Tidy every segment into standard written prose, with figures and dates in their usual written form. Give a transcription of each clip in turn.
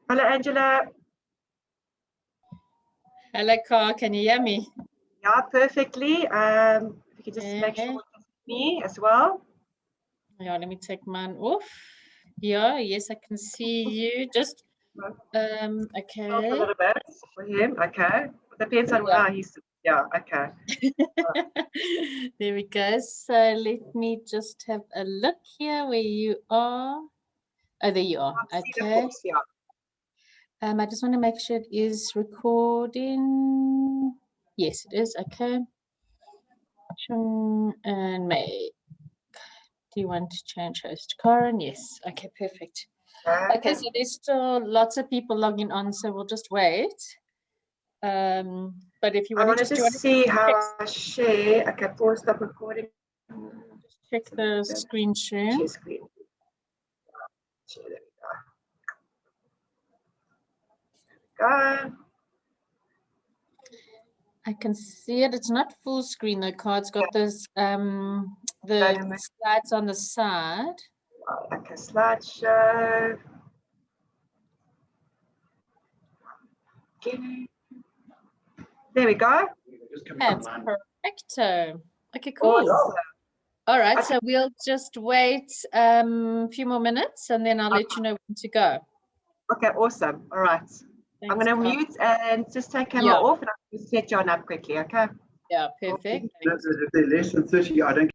Hello, Angela. Hello, Carl. Can you hear me? Yeah, perfectly. If you could just make sure it's me as well. Yeah, let me take mine off. Yeah, yes, I can see you. Just okay. Off a little bit for him. Okay. Depends on how he's. Yeah. Okay. There we go. So let me just have a look here where you are. Oh, there you are. Okay. Yeah. I just want to make sure it is recording. Yes, it is. Okay. And make. Do you want to change host, Karen? Yes. Okay, perfect. Okay, so there's still lots of people logging on, so we'll just wait. But if you want to just see how I share. Okay, pause, stop recording. Just check the screen share. Share screen. Share, there we go. I can see it. It's not full screen though, Carl. It's got this the slides on the side. Okay, slideshow. Okay. There we go. That's perfecto. Okay, cool. Awesome. All right, so we'll just wait a few more minutes and then I'll let you know when to go. Okay, awesome. All right. Thanks, I'm going to mute and just take camera off and I'll set John up quickly, okay? Yeah, perfect. If they're less than 30, I don't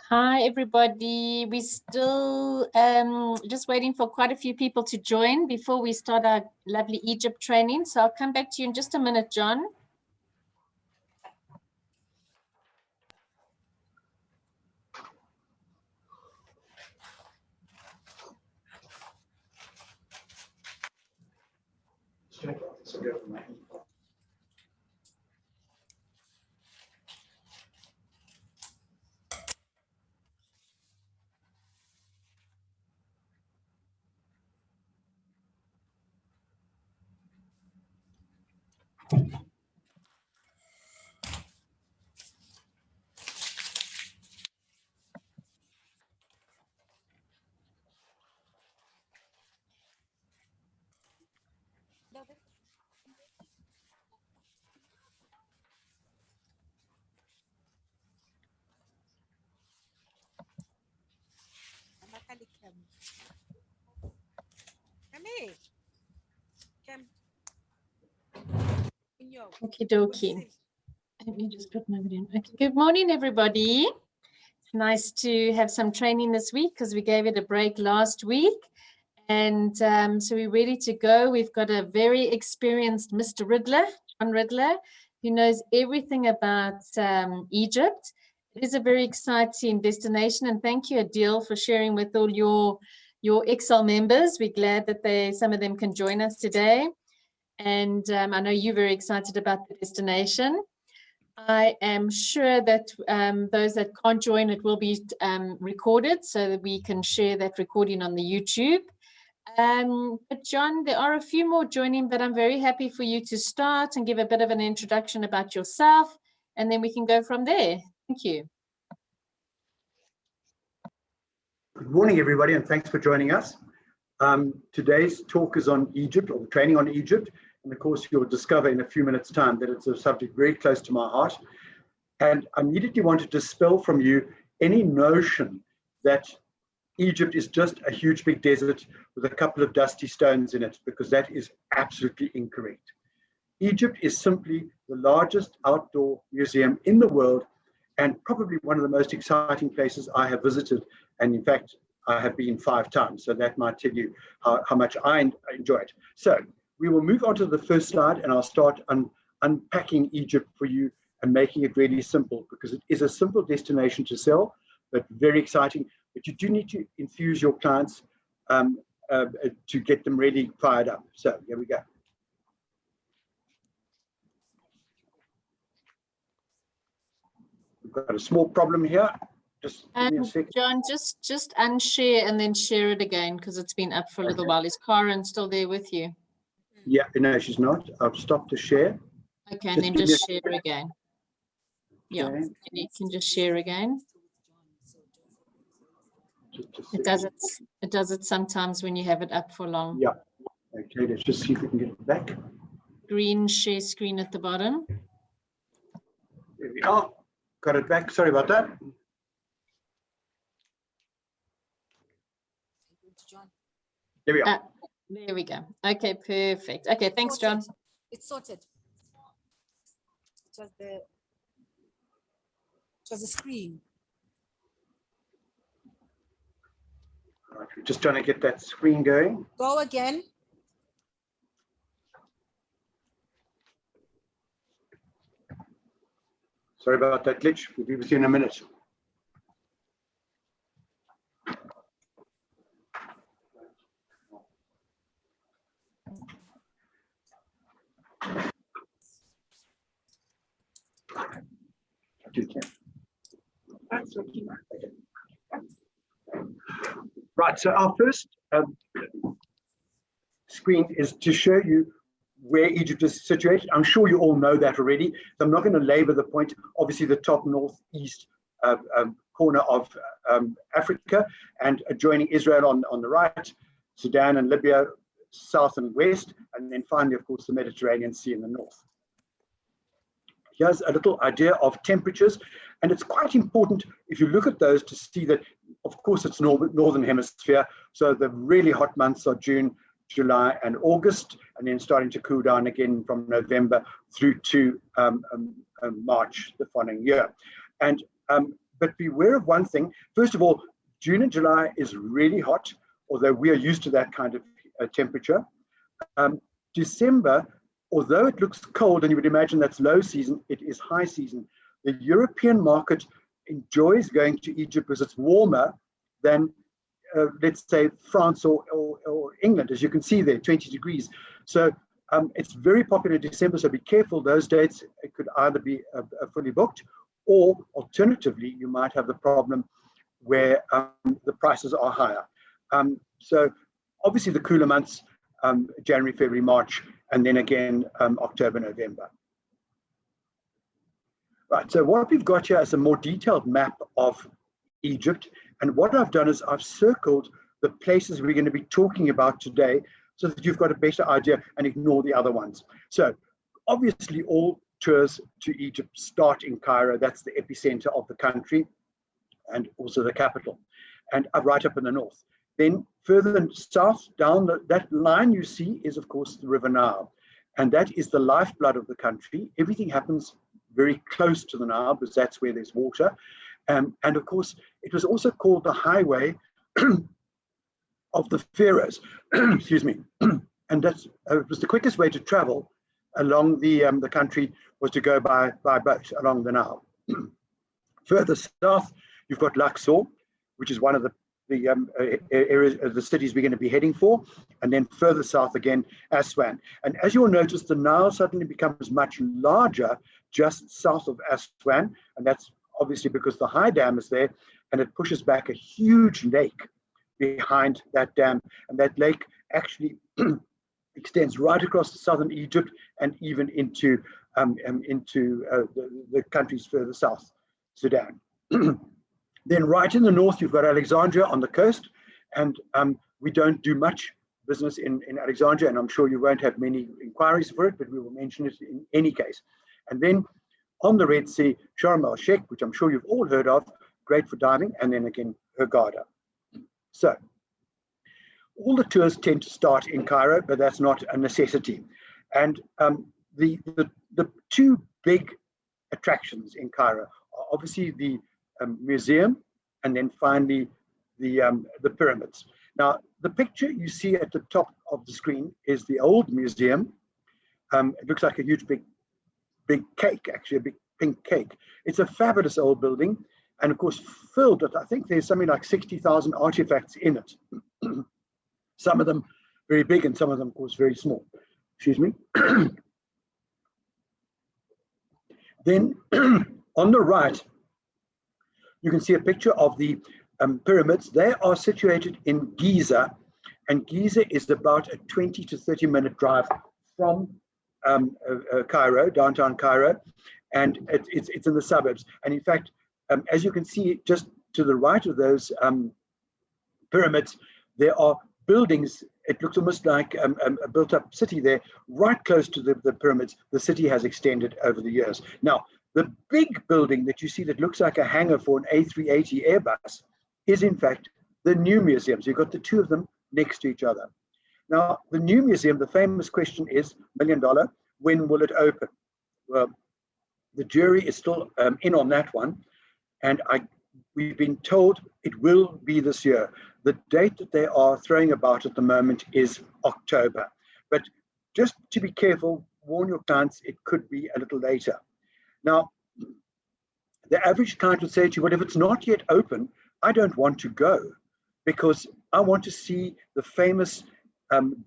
Hi, everybody. We're still just waiting for quite a few people to join before we start our lovely Egypt training. So I'll come back to you in just a minute, John. Okie dokie. Let me just put my video in. Okay. Good morning, everybody. It's nice to have some training this week because we gave it a break last week. And so we're ready to go. We've got a very experienced Mr. Riddler, John Riddler, who knows everything about Egypt. It is a very exciting destination. And thank you, Adil, for sharing with all your Excel members. We're glad that some of them can join us today. And I know you're very excited about the destination. I am sure that those that can't join, it will be recorded so that we can share that recording on the YouTube. But John, there are a few more joining, but I'm very happy for you to start and give a bit of an introduction about yourself, and then we can go from there. Thank you. Good morning, everybody, and thanks for joining us. Today's talk is on Egypt, or training on Egypt. And of course, you'll discover in a few minutes' time that it's a subject very close to my heart. And I immediately want to dispel from you any notion that Egypt is just a huge big desert with a couple of dusty stones in it, because that is absolutely incorrect. Egypt is simply the largest outdoor museum in the world and probably one of the most exciting places I have visited. And in fact, I have been 5 times, so that might tell you how much I enjoy it. So we will move on to the first slide, and I'll start unpacking Egypt for you and making it really simple, because it is a simple destination to sell, but very exciting. But you do need to infuse your clients to get them really fired up. So here we go. We've got a small problem here. Just give me a second. John, just unshare and then share it again, because it's been up for a little while. Is Karen still there with you? Yeah, no, she's not. I've stopped the share. Okay, and then just share again. Yeah, Okay. you can just share again. It does it sometimes when you have it up for long. Yeah. Okay, let's just see if we can get it back. Green share screen at the bottom. There we are. Got it back. Sorry about that. There we are. There we go. Okay, perfect. Okay, thanks, John. It's sorted. It was the screen. Right, we're just trying to get that screen going. Go again. Sorry about that glitch. We'll be with you in a minute. That's working. Right, so our first screen is to show you where Egypt is situated. I'm sure you all know that already, so I'm not going to labor the point. Obviously, the top northeast corner of Africa, and adjoining Israel on the right, Sudan and Libya, south and west, and then finally, of course, the Mediterranean Sea in the north. Here's a little idea of temperatures, and it's quite important if you look at those to see that, of course, it's northern hemisphere, so the really hot months are June, July, and August, and then starting to cool down again from November through to March the following year. And but beware of one thing. First of all, June and July is really hot, although we are used to that kind of temperature. December, although it looks cold and you would imagine that's low season, it is high season. The European market enjoys going to Egypt because it's warmer than, let's say, France or England. As you can see there, 20 degrees. So it's very popular in December, so be careful. Those dates, it could either be fully booked, or alternatively, you might have the problem where the prices are higher. So obviously the cooler months, January, February, March, and then again, October, November. Right, so what we've got here is a more detailed map of Egypt. And what I've done is I've circled the places we're going to be talking about today so that you've got a better idea and ignore the other ones. So obviously all tours to Egypt start in Cairo. That's the epicenter of the country and also the capital, and right up in the north. Then further south down that line you see is, of course, the River Nile. And that is the lifeblood of the country. Everything happens very close to the Nile because that's where there's water. And of course, it was also called the highway of the pharaohs. Excuse me. And that's it was the quickest way to travel along the country was to go by boat along the Nile. Further south, you've got Luxor, which is one of the areas of the cities we're going to be heading for, and then further south again, Aswan. And as you'll notice, the Nile suddenly becomes much larger just south of Aswan, and that's obviously because the high dam is there, and it pushes back a huge lake behind that dam, and that lake actually extends right across southern Egypt and even into the countries further south, Sudan. Then right in the north, you've got Alexandria on the coast, and we don't do much business in Alexandria, and I'm sure you won't have many inquiries for it, but we will mention it in any case. And then on the Red Sea, Sharm el-Sheikh, which I'm sure you've all heard of, great for diving, and then again, Hurghada. So all the tours tend to start in Cairo, but that's not a necessity. And the two big attractions in Cairo are obviously the museum, and then finally the pyramids. Now, the picture you see at the top of the screen is the old museum. It looks like a huge big cake, actually, a big pink cake. It's a fabulous old building, and of course filled with, I think there's something like 60,000 artifacts in it. Some of them very big and some of them, of course, very small. Excuse me. Then on the right, you can see a picture of the pyramids. They are situated in Giza, and Giza is about a 20 to 30 minute drive from Cairo, downtown Cairo, and it's in the suburbs. And in fact, as you can see, just to the right of those pyramids, there are buildings. It looks almost like a built-up city there, right close to the pyramids. The city has extended over the years. Now, the big building that you see that looks like a hangar for an A380 Airbus is in fact the new museum. So you've got the two of them next to each other. Now, the new museum, the famous question is, $1 million, when will it open? Well, the jury is still in on that one. And we've been told it will be this year. The date that they are throwing about at the moment is October. But just to be careful, warn your clients, it could be a little later. Now, the average client would say to you, well, if it's not yet open, I don't want to go because I want to see the famous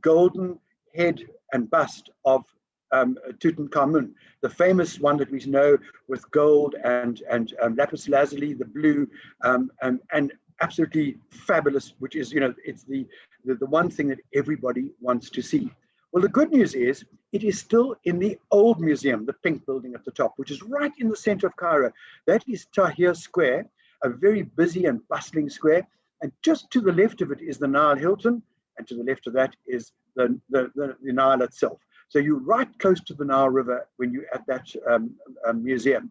golden head and bust of Tutankhamun, the famous one that we know with gold and lapis lazuli, the blue, and absolutely fabulous, which is, it's the one thing that everybody wants to see. Well, the good news is it is still in the old museum, the pink building at the top, which is right in the center of Cairo. That is Tahrir Square, a very busy and bustling square. And just to the left of it is the Nile Hilton, and to the left of that is the Nile itself. So you're right close to the Nile River when you're at that museum.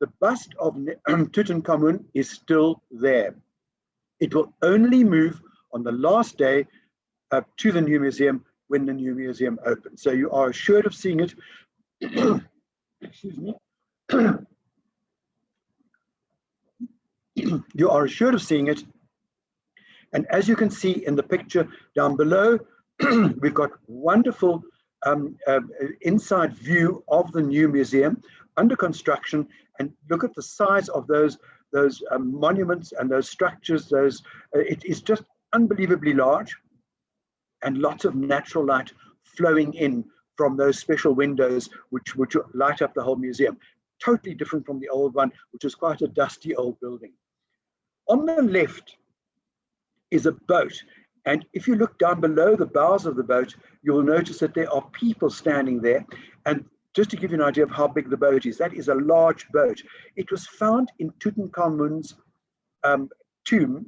The bust of Tutankhamun is still there. It will only move on the last day to the new museum when the new museum opens. So you are assured of seeing it. Excuse me. You are assured of seeing it. And as you can see in the picture down below, we've got wonderful inside view of the new museum under construction. And look at the size of those monuments and those structures. It is just unbelievably large, and lots of natural light flowing in from those special windows which light up the whole museum. Totally different from the old one, which is quite a dusty old building. On the left is a boat. And if you look down below the bows of the boat, you will notice that there are people standing there. And just to give you an idea of how big the boat is, that is a large boat. It was found in Tutankhamun's tomb,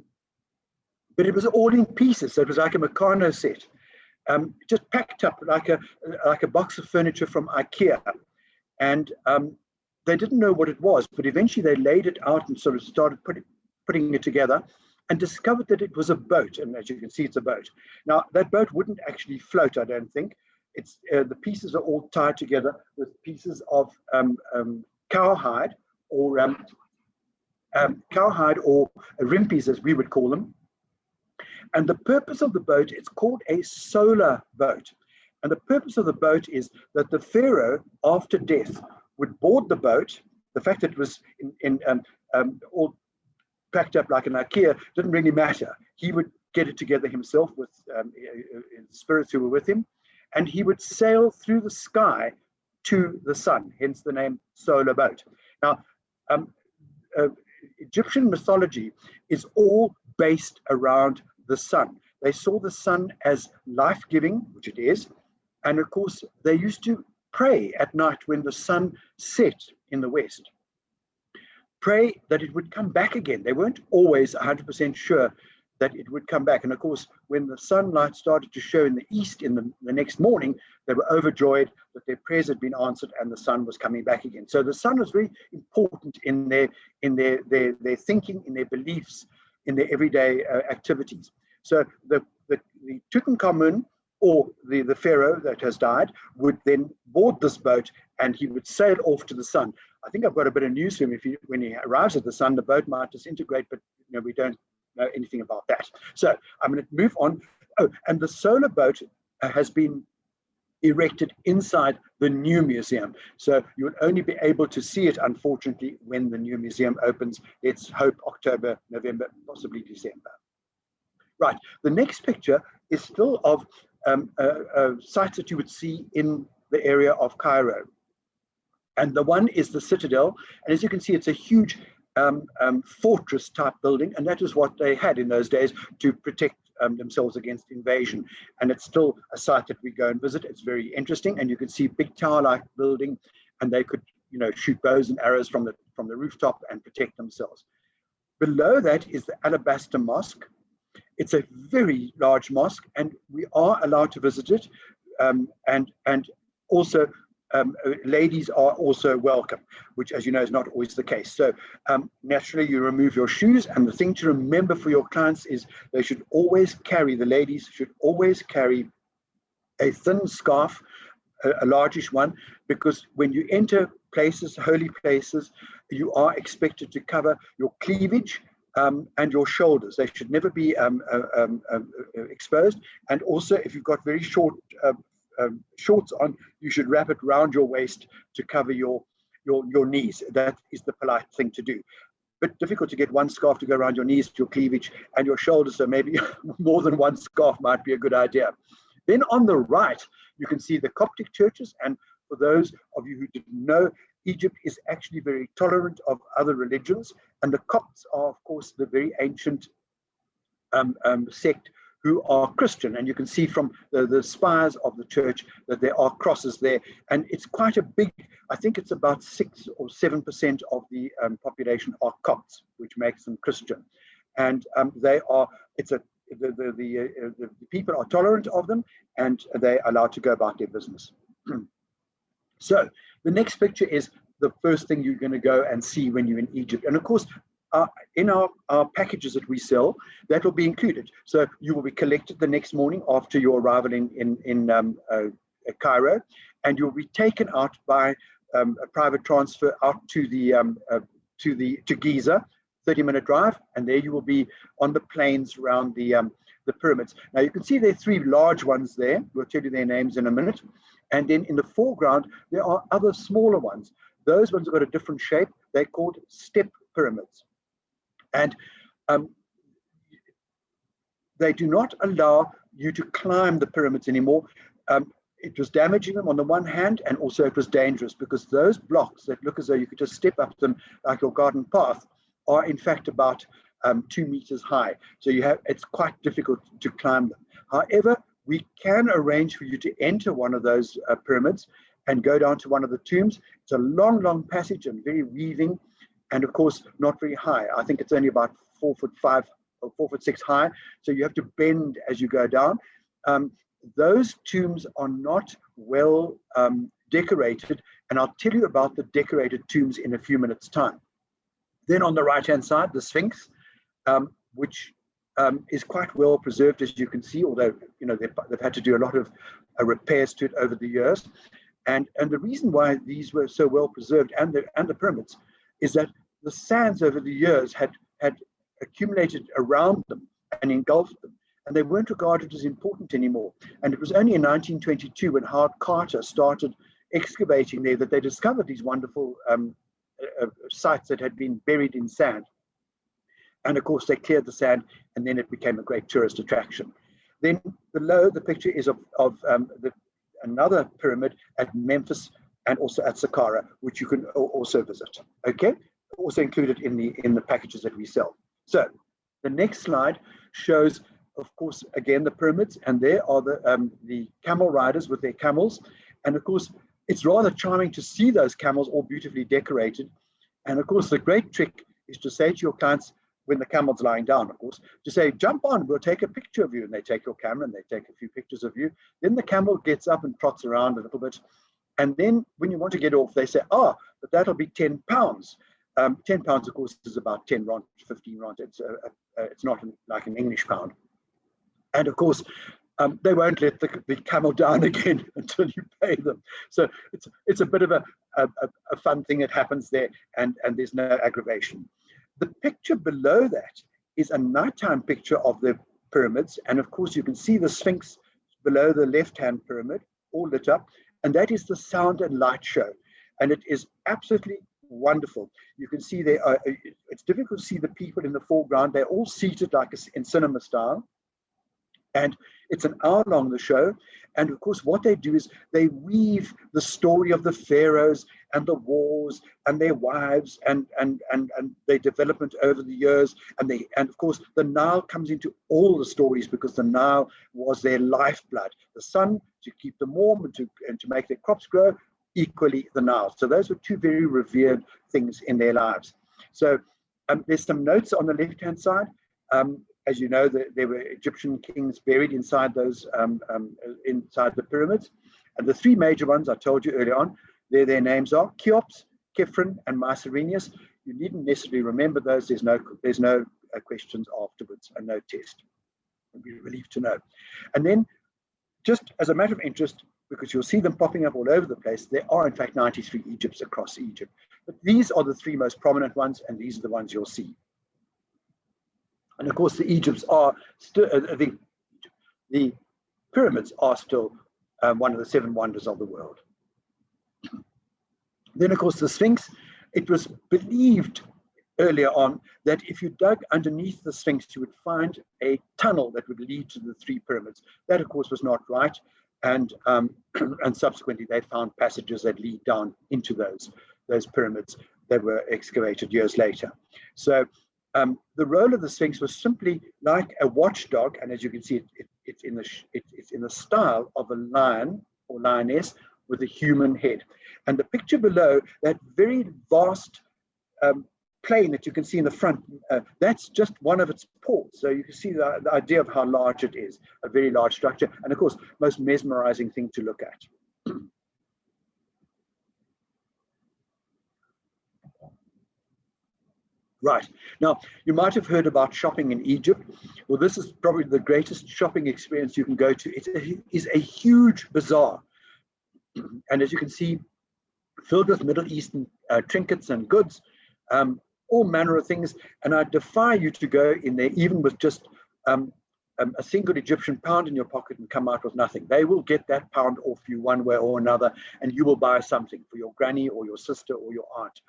but it was all in pieces. So it was like a Meccano set, just packed up like a box of furniture from IKEA. And they didn't know what it was, but eventually they laid it out and sort of started putting it together and discovered that it was a boat. And as you can see, it's a boat. Now, that boat wouldn't actually float, I don't think. It's the pieces are all tied together with pieces of cowhide or rimpies, as we would call them. And the purpose of the boat, it's called a solar boat. And the purpose of the boat is that the pharaoh, after death, would board the boat. The fact that it was all packed up like an IKEA didn't really matter. He would get it together himself with spirits who were with him, and he would sail through the sky to the sun, hence the name solar boat. Now, Egyptian mythology is all based around the sun. They saw the sun as life-giving, which it is, and of course they used to pray at night when the sun set in the west. Pray that it would come back again. They weren't always 100% sure that it would come back. And of course, when the sunlight started to show in the east in the next morning, they were overjoyed that their prayers had been answered and the sun was coming back again. So the sun was very important in their thinking, in their beliefs, in their everyday activities. So the Tutankhamun, or the pharaoh that has died, would then board this boat and he would sail off to the sun. I think I've got a bit of news for him. When he arrives at the sun, the boat might disintegrate, but we don't know anything about that. So I'm going to move on. Oh, and the solar boat has been erected inside the new museum. So you would only be able to see it, unfortunately, when the new museum opens. Let's hope October, November, possibly December. Right, the next picture is still of sites that you would see in the area of Cairo. And the one is the Citadel. And as you can see, it's a huge fortress type building. And that is what they had in those days to protect themselves against invasion. And it's still a site that we go and visit. It's very interesting. And you can see big tower-like building, and they could, shoot bows and arrows from the rooftop and protect themselves. Below that is the Alabaster Mosque. It's a very large mosque, and we are allowed to visit it. And also, ladies are also welcome, which, as you know, is not always the case. So naturally, you remove your shoes. And the thing to remember for your clients is the ladies should always carry a thin scarf, a largish one, because when you enter places, holy places, you are expected to cover your cleavage and your shoulders. They should never be exposed. And also, if you've got very short shorts on, you should wrap it around your waist to cover your knees. That is the polite thing to do. But difficult to get one scarf to go around your knees, your cleavage, and your shoulders. So maybe more than one scarf might be a good idea. Then on the right, you can see the Coptic churches. And for those of you who didn't know, Egypt is actually very tolerant of other religions, and the Copts are, of course, the very ancient sect who are Christian, and you can see from the spires of the church that there are crosses there, and it's quite a big, I think it's about 6 or 7% of the population are Copts, which makes them Christian, and they are, the people are tolerant of them, and they're allowed to go about their business. So the next picture is the first thing you're going to go and see when you're in Egypt, and of course, in our packages that we sell, that will be included. So you will be collected the next morning after your arrival in Cairo, and you'll be taken out by a private transfer out to Giza, 30-minute drive, and there you will be on the plains around the pyramids. Now you can see there are 3 large ones there. We'll tell you their names in a minute. And then in the foreground, there are other smaller ones. Those ones have got a different shape. They're called step pyramids. And they do not allow you to climb the pyramids anymore. It was damaging them on the one hand, and also it was dangerous because those blocks that look as though you could just step up them like your garden path are in fact about 2 meters high. So it's quite difficult to climb them. However, we can arrange for you to enter one of those pyramids and go down to one of the tombs. It's a long, long passage and very weaving, and of course not very high. I think it's only about 4'5" or 4'6" high, so you have to bend as you go down. Those tombs are not well decorated, and I'll tell you about the decorated tombs in a few minutes' time. Then on the right-hand side, the Sphinx, which is quite well preserved, as you can see, although they've had to do a lot of repairs to it over the years. And the reason why these were so well preserved, and the pyramids, is that the sands over the years had accumulated around them and engulfed them, and they weren't regarded as important anymore. And it was only in 1922 when Howard Carter started excavating there that they discovered these wonderful sites that had been buried in sand. And of course they cleared the sand, and then it became a great tourist attraction. Then below the picture is of another pyramid at Memphis and also at Saqqara, which you can also visit. Okay, also included in the packages that we sell. So the next slide shows, of course, again the pyramids, and there are the camel riders with their camels, and of course it's rather charming to see those camels all beautifully decorated. And of course the great trick is to say to your clients, when the camel's lying down, of course, to say, jump on, we'll take a picture of you. And they take your camera and they take a few pictures of you. Then the camel gets up and trots around a little bit. And then when you want to get off, they say, but that'll be 10 pounds. 10 pounds, of course, is about 10 rand, 15 rand. It's not like an English pound. And of course, they won't let the camel down again until you pay them. So it's a bit of a fun thing that happens there, and there's no aggravation. The picture below that is a nighttime picture of the pyramids. And of course, you can see the Sphinx below the left-hand pyramid, all lit up. And that is the sound and light show. And it is absolutely wonderful. You can see it's difficult to see the people in the foreground. They're all seated like in cinema style. And it's an hour long, the show. And of course, what they do is they weave the story of the pharaohs and the wars and their wives and their development over the years. And of course, the Nile comes into all the stories because the Nile was their lifeblood. The sun to keep them warm and to make their crops grow, equally the Nile. So those were 2 very revered things in their lives. So there's some notes on the left-hand side. As you know, there were Egyptian kings buried inside those inside the pyramids, and the 3 major ones I told you earlier on, their names are Cheops, Khephren, and Mycerinus. You needn't necessarily remember those. There's no questions afterwards and no test. You'll be relieved to know. And then, just as a matter of interest, because you'll see them popping up all over the place, there are in fact 93 Egypts across Egypt. But these are the 3 most prominent ones, and these are the ones you'll see. And of course, the Egypts are still, the pyramids are still one of the 7 wonders of the world. Then, of course, the Sphinx, it was believed earlier on that if you dug underneath the Sphinx, you would find a tunnel that would lead to the 3 pyramids. That, of course, was not right. And subsequently, they found passages that lead down into those those pyramids that were excavated years later. So the role of the Sphinx was simply like a watchdog, and as you can see, it's in the style of a lion or lioness with a human head. And the picture below, that very vast plane that you can see in the front, that's just one of its paws. So you can see the idea of how large it is, a very large structure, and of course, most mesmerizing thing to look at. Right, now you might have heard about shopping in Egypt. Well, this is probably the greatest shopping experience you can go to. It is a huge bazaar, and as you can see, filled with Middle Eastern trinkets and goods, all manner of things. And I defy you to go in there even with just a single Egyptian pound in your pocket and come out with nothing. They will get that pound off you one way or another, and you will buy something for your granny or your sister or your aunt.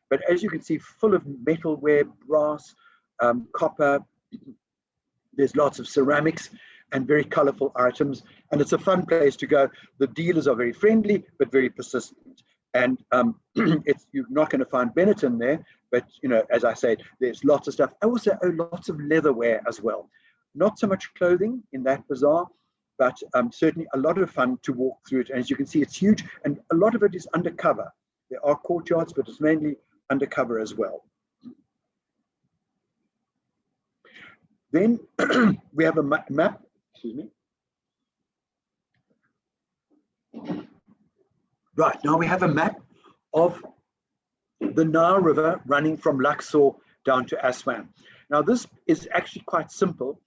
But as you can see, full of metalware, brass, copper, there's lots of ceramics and very colorful items. And it's a fun place to go. The dealers are very friendly, but very persistent. And you're not going to find Benetton there, but as I said, there's lots of stuff. Also, lots of leatherware as well. Not so much clothing in that bazaar, but certainly a lot of fun to walk through it. And as you can see, it's huge, and a lot of it is undercover. There are courtyards, but it's mainly undercover as well. Then we have a map, excuse me. Right, now we have a map of the Nile River running from Luxor down to Aswan. Now this is actually quite simple.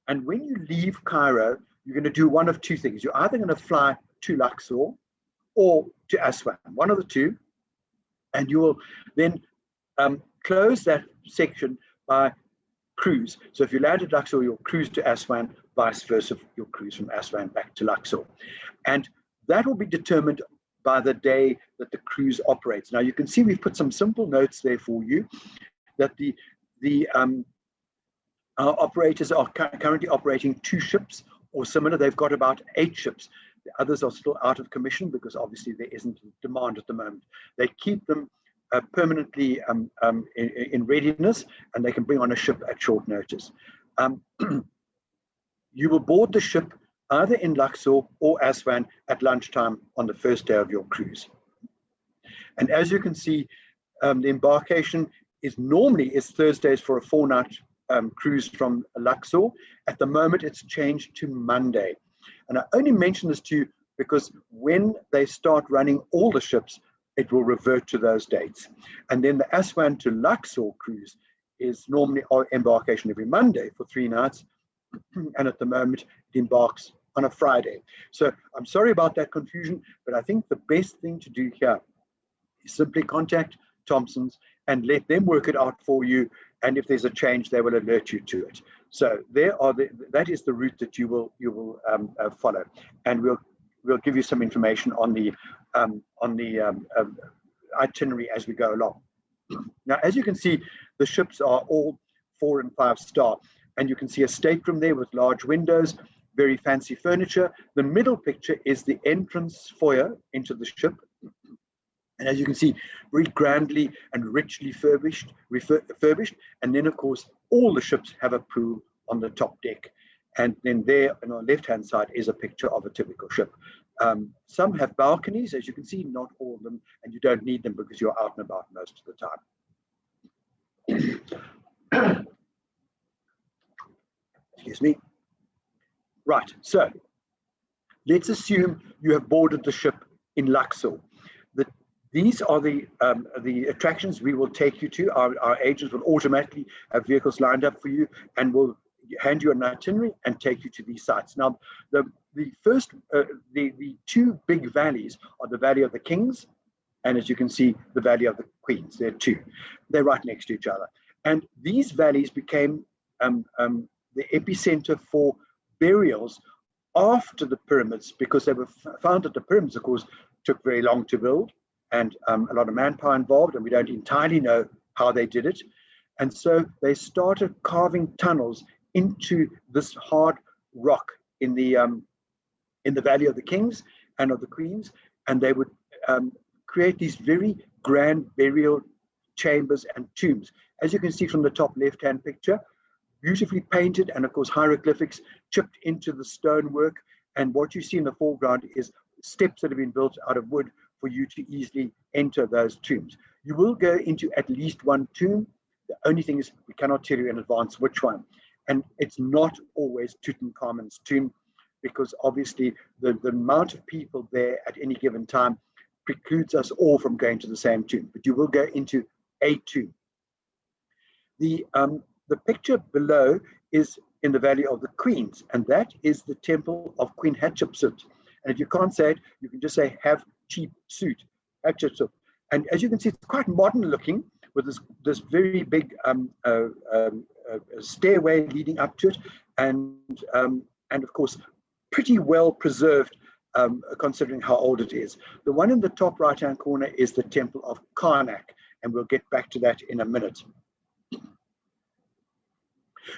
And when you leave Cairo, you're going to do one of two things. You're either going to fly to Luxor or to Aswan, one of the two. And you will then close that section by cruise. So if you land at Luxor, you'll cruise to Aswan, vice versa, you'll cruise from Aswan back to Luxor. And that will be determined by the day that the cruise operates. Now you can see we've put some simple notes there for you that our operators are currently operating 2 ships or similar. They've got about 8 ships. The others are still out of commission because obviously there isn't demand at the moment. They keep them permanently in readiness, and they can bring on a ship at short notice. You will board the ship either in Luxor or Aswan at lunchtime on the first day of your cruise. And as you can see, the embarkation is normally Thursdays for a 4-night cruise from Luxor. At the moment, it's changed to Monday. And I only mention this to you because when they start running all the ships, it will revert to those dates. And then the Aswan to Luxor cruise is normally our embarkation every Monday for 3 nights. And at the moment, it embarks on a Friday. So I'm sorry about that confusion, but I think the best thing to do here is simply contact Thompson's and let them work it out for you. And if there's a change, they will alert you to it. So that is the route that you will follow. And we'll give you some information on the itinerary as we go along. Now, as you can see, the ships are all 4- and 5-star, and you can see a stateroom there with large windows, very fancy furniture. The middle picture is the entrance foyer into the ship. And as you can see, very grandly and richly refurbished. And then, of course, all the ships have a pool on the top deck. And then there on the left-hand side is a picture of a typical ship. Some have balconies, as you can see, not all of them, and you don't need them because you're out and about most of the time. Excuse me. Right, so let's assume you have boarded the ship in Luxor. These are the attractions we will take you to. Our agents will automatically have vehicles lined up for you and will hand you an itinerary and take you to these sites. Now, the 2 big valleys are the Valley of the Kings, and as you can see, the Valley of the Queens. There are 2. They're right next to each other. And these valleys became the epicenter for burials after the pyramids, because they were found that the pyramids, of course, took very long to build and a lot of manpower involved, and we don't entirely know how they did it. And so they started carving tunnels into this hard rock in the Valley of the Kings and of the Queens, and they would create these very grand burial chambers and tombs. As you can see from the top left-hand picture, beautifully painted, and of course hieroglyphics chipped into the stonework. And what you see in the foreground is steps that have been built out of wood for you to easily enter those tombs. You will go into at least one tomb. The only thing is we cannot tell you in advance which one. And it's not always Tutankhamun's tomb, because obviously the amount of people there at any given time precludes us all from going to the same tomb. But you will go into a tomb. The picture below is in the Valley of the Queens, and that is the temple of Queen Hatshepsut. And if you can't say it, you can just say have cheap suit, Hatshepsut. And as you can see, it's quite modern looking, with this very big stairway leading up to it, and of course pretty well preserved, considering how old it is. The one in the top right hand corner is the temple of Karnak, and we'll get back to that in a minute.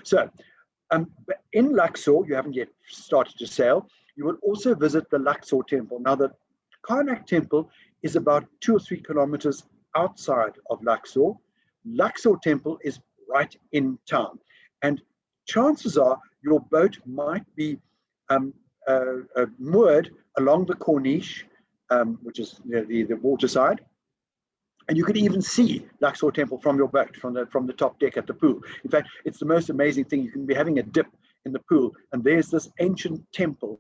So in Luxor, you haven't yet started to sail, you will also visit the Luxor temple. Now the Karnak temple is about 2 or 3 kilometers outside of Luxor. Luxor temple is right in town, and chances are your boat might be moored along the Corniche, which is the water side, and you could even see Luxor temple from your boat, from the top deck at the pool. In fact, it's the most amazing thing. You can be having a dip in the pool, and there's this ancient temple,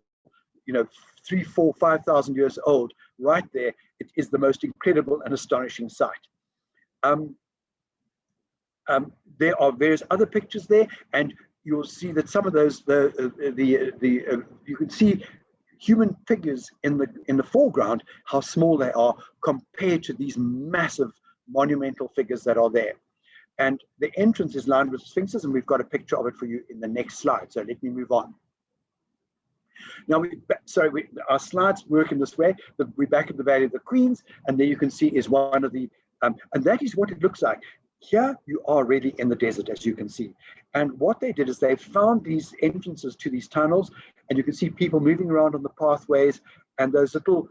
3, 4, 5,000 years old, right there. It is the most incredible and astonishing sight. There are various other pictures there, and you'll see that some of those, you can see human figures in the foreground, how small they are compared to these massive monumental figures that are there. And the entrance is lined with sphinxes, and we've got a picture of it for you in the next slide. So let me move on. Now, our slides work in this way. We're back at the Valley of the Queens, and there you can see is one of the, and that is what it looks like. Here you are really in the desert, as you can see. And what they did is they found these entrances to these tunnels, and you can see people moving around on the pathways, and those little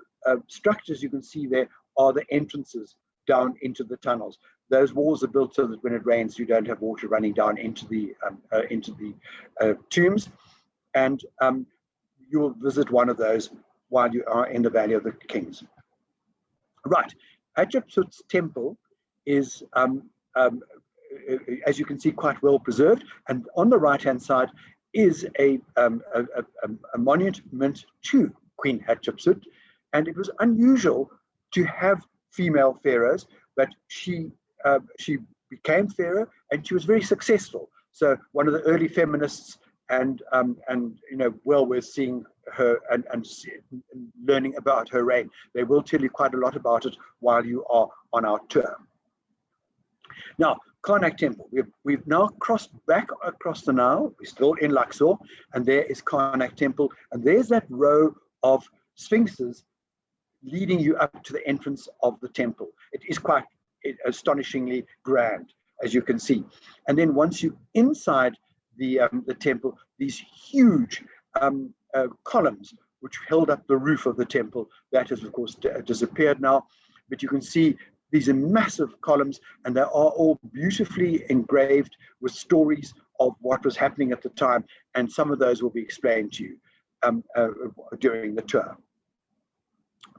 structures you can see there are the entrances down into the tunnels. Those walls are built so that when it rains, you don't have water running down into the tombs. And you will visit one of those while you are in the Valley of the Kings. Right, Hatshepsut's temple is, as you can see, quite well preserved. And on the right-hand side is a monument to Queen Hatshepsut. And it was unusual to have female pharaohs, but she became pharaoh, and she was very successful. So one of the early feminists, and well worth seeing her and learning about her reign. They will tell you quite a lot about it while you are on our tour. Now, Karnak temple, we've now crossed back across the Nile. We're still in Luxor, and there is Karnak temple, and there's that row of sphinxes leading you up to the entrance of the temple. It is quite astonishingly grand, as you can see. And then once you're inside the temple, these huge columns which held up the roof of the temple, that has of course disappeared now, but you can see these are massive columns, and they are all beautifully engraved with stories of what was happening at the time, and some of those will be explained to you during the tour.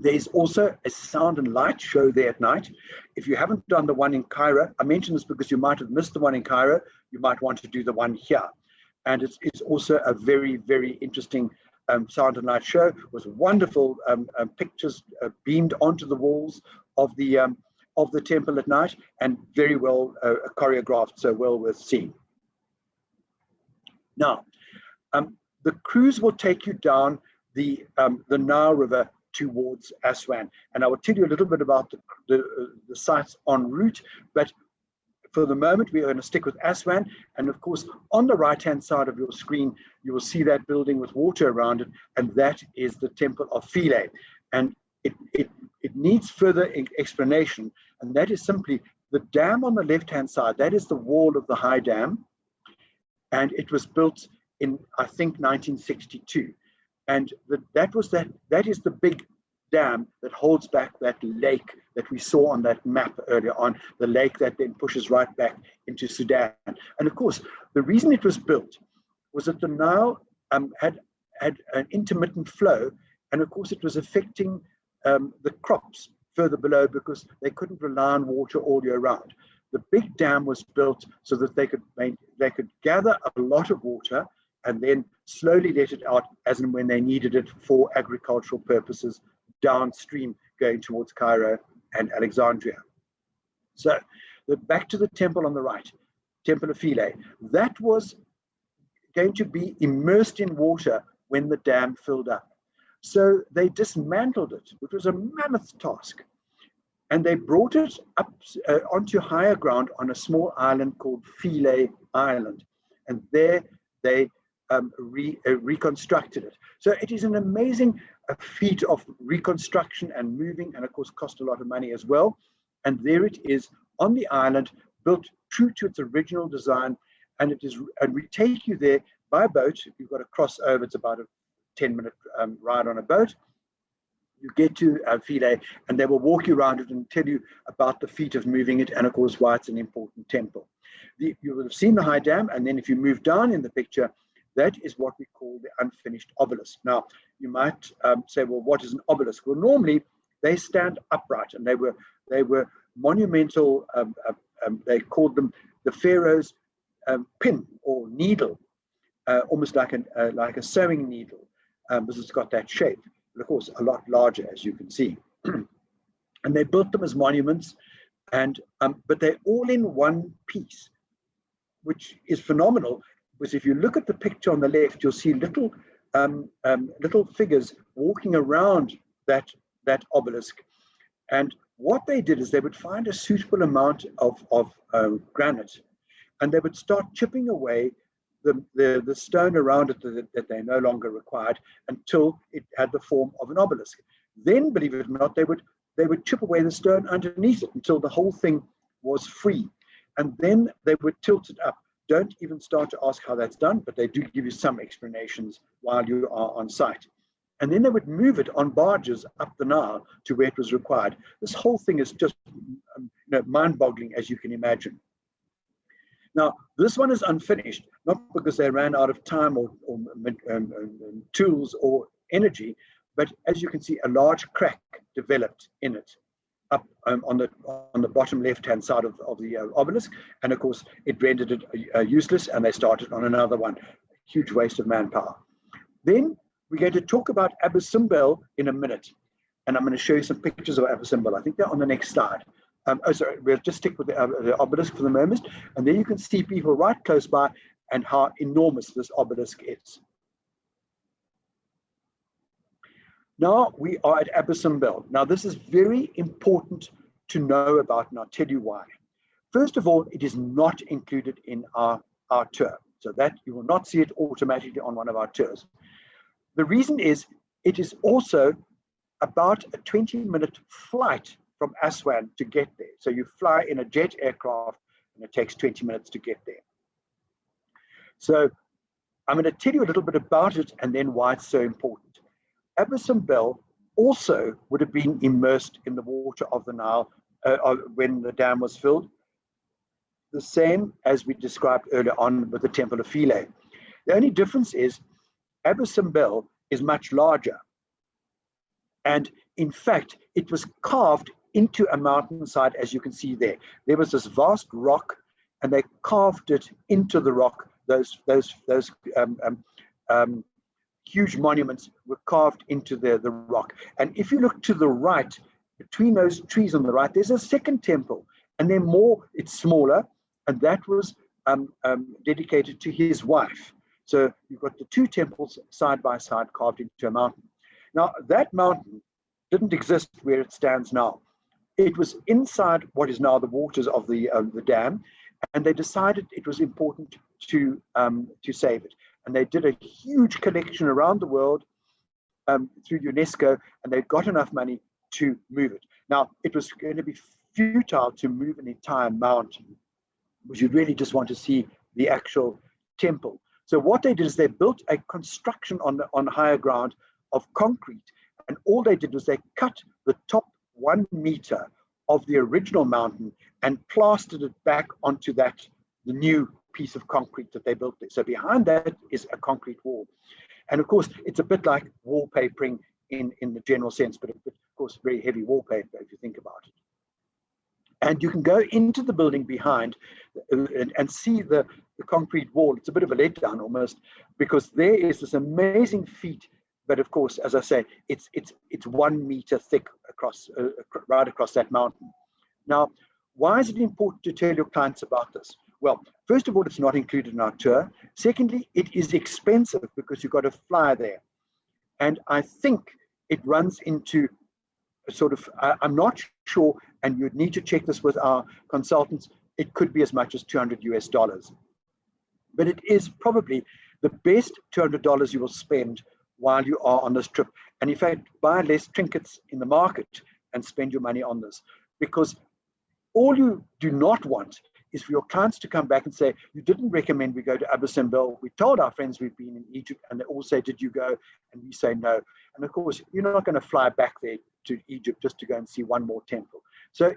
There's also a sound and light show there at night. If you haven't done the one in Cairo, I mention this because you might have missed the one in Cairo, you might want to do the one here. And it's also a very, very interesting sound and light show with wonderful pictures beamed onto the walls of the temple at night, and very well choreographed, so well worth seeing. Now, the cruise will take you down the Nile River towards Aswan, and I will tell you a little bit about the sites en route, but for the moment we are going to stick with Aswan. And of course, on the right hand side of your screen you will see that building with water around it, and that is the temple of Philae. And it needs further explanation, and that is simply the dam on the left hand side. That is the wall of the high dam, and it was built in, I think, 1962. And that is the big dam that holds back that lake that we saw on that map earlier on, the lake that then pushes right back into Sudan. And of course, the reason it was built was that the Nile had an intermittent flow, and of course it was affecting the crops further below because they couldn't rely on water all year round. The big dam was built so that they could gather a lot of water and then slowly let it out as and when they needed it for agricultural purposes downstream going towards Cairo and Alexandria. So back to the temple on the right, Temple of Philae, that was going to be immersed in water when the dam filled up. So they dismantled it, which was a mammoth task. And they brought it up onto higher ground on a small island called Philae Island. And there they reconstructed it. So it is an amazing feat of reconstruction and moving, and of course cost a lot of money as well. And there it is on the island, built true to its original design. And we take you there by boat. You've got to cross over. It's about a 10-minute ride on a boat. You get to Philae, and they will walk you around it and tell you about the feat of moving it, and of course why it's an important temple. You will have seen the high dam, and then if you move down in the picture, that is what we call the unfinished obelisk. Now, you might say, well, what is an obelisk? Well, normally they stand upright, and they were monumental. They called them the pharaoh's pin or needle, almost like a sewing needle, because it's got that shape. But of course, a lot larger, as you can see. And they built them as monuments, but they're all in one piece, which is phenomenal. Because if you look at the picture on the left, you'll see little figures walking around that obelisk. And what they did is they would find a suitable amount of granite, and they would start chipping away the stone around it that they no longer required until it had the form of an obelisk. Then, believe it or not, they would chip away the stone underneath it until the whole thing was free. And then they would tilt it up. Don't even start to ask how that's done, but they do give you some explanations while you are on site. And then they would move it on barges up the Nile to where it was required. This whole thing is just mind-boggling, as you can imagine. Now, this one is unfinished, not because they ran out of time or tools or energy, but as you can see, a large crack developed in it up on the bottom left-hand side of the obelisk. And of course, it rendered it useless, and they started on another one. Huge waste of manpower. Then we're going to talk about Abu Simbel in a minute. And I'm going to show you some pictures of Abu Simbel. I think they're on the next slide. We'll just stick with the obelisk for the moment. And there you can see people right close by and how enormous this obelisk is. Now we are at Abu Simbel. Now this is very important to know about, and I'll tell you why. First of all, it is not included in our tour. So that you will not see it automatically on one of our tours. The reason is it is also about a 20-minute flight from Aswan to get there. So you fly in a jet aircraft and it takes 20 minutes to get there. So I'm going to tell you a little bit about it and then why it's so important. Abu Simbel also would have been immersed in the water of the Nile when the dam was filled, the same as we described earlier on with the Temple of Philae. The only difference is Abu Simbel is much larger. And in fact, it was carved into a mountainside, as you can see there. There was this vast rock, and they carved it into the rock. Those huge monuments were carved into the rock. And if you look to the right, between those trees on the right, there's a second temple, and it's smaller, and that was dedicated to his wife. So you've got the two temples side by side carved into a mountain. Now, that mountain didn't exist where it stands now. It was inside what is now the waters of the dam, and they decided it was important to save it. And they did a huge collection around the world through UNESCO, and they got enough money to move it. Now, it was going to be futile to move an entire mountain, because you'd really just want to see the actual temple. So what they did is they built a construction on higher ground of concrete, And all they did was they cut the top 1 meter of the original mountain and plastered it back onto the new piece of concrete that they built there. So behind that is a concrete wall. And of course, it's a bit like wallpapering in the general sense, but of course, very heavy wallpaper if you think about it. And you can go into the building behind and see the concrete wall. It's a bit of a letdown almost, because there is this amazing feat. But of course, as I say, it's 1 meter thick across right across that mountain. Now, why is it important to tell your clients about this? Well, first of all, it's not included in our tour. Secondly, it is expensive because you've got to fly there. And I think it runs into a sort of, I'm not sure, and you'd need to check this with our consultants, it could be as much as $200 US. But it is probably the best $200 you will spend while you are on this trip. And in fact, buy less trinkets in the market and spend your money on this. Because all you do not want is for your clients to come back and say, you didn't recommend we go to Abu Simbel. We told our friends we've been in Egypt, and they all say, did you go? And we say no. And of course, you're not going to fly back there to Egypt just to go and see one more temple. So